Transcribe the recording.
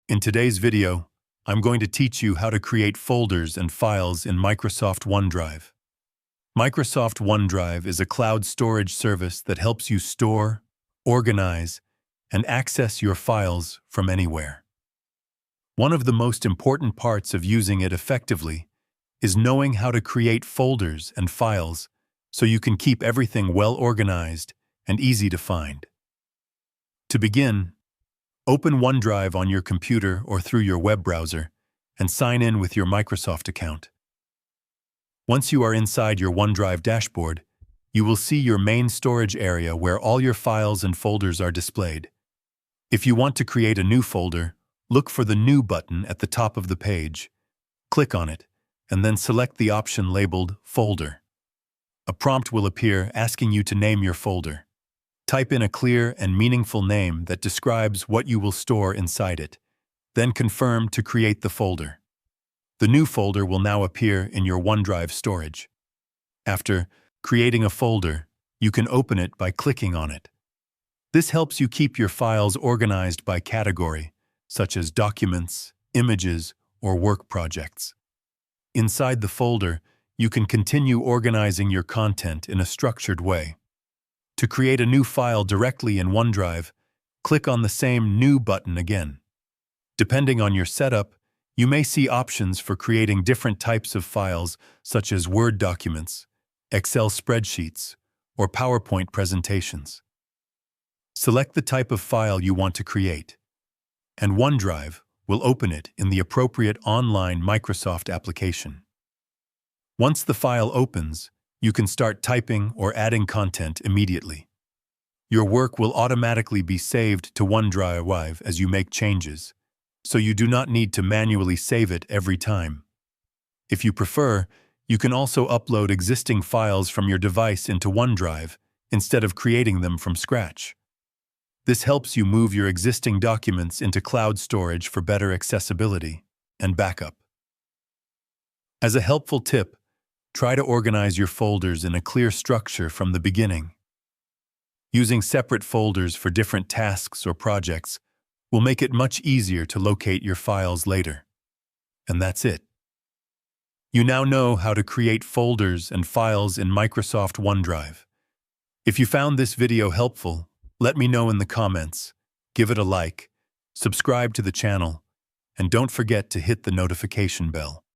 In today's video, I'm going to teach you how to create folders and files in Microsoft OneDrive. Microsoft OneDrive is a cloud storage service that helps you store, organize, and access your files from anywhere. One of the most important parts of using it effectively is knowing how to create folders and files so you can keep everything well organized and easy to find. To begin, open OneDrive on your computer or through your web browser and sign in with your Microsoft account. Once you are inside your OneDrive dashboard, you will see your main storage area where all your files and folders are displayed. If you want to create a new folder, look for the New button at the top of the page. Click on it, and then select the option labeled Folder. A prompt will appear asking you to name your folder. Type in a clear and meaningful name that describes what you will store inside it. Then confirm to create the folder. The new folder will now appear in your OneDrive storage. After creating a folder, you can open it by clicking on it. This helps you keep your files organized by category, such as documents, images, or work projects. Inside the folder, you can continue organizing your content in a structured way. To create a new file directly in OneDrive, click on the same New button again. Depending on your setup, you may see options for creating different types of files such as Word documents, Excel spreadsheets, or PowerPoint presentations. Select the type of file you want to create, and OneDrive will open it in the appropriate online Microsoft application. Once the file opens, you can start typing or adding content immediately. Your work will automatically be saved to OneDrive as you make changes, so you do not need to manually save it every time. If you prefer, you can also upload existing files from your device into OneDrive instead of creating them from scratch. This helps you move your existing documents into cloud storage for better accessibility and backup. As a helpful tip, try to organize your folders in a clear structure from the beginning. Using separate folders for different tasks or projects will make it much easier to locate your files later. And that's it. You now know how to create folders and files in Microsoft OneDrive. If you found this video helpful, let me know in the comments, give it a like, subscribe to the channel, and don't forget to hit the notification bell.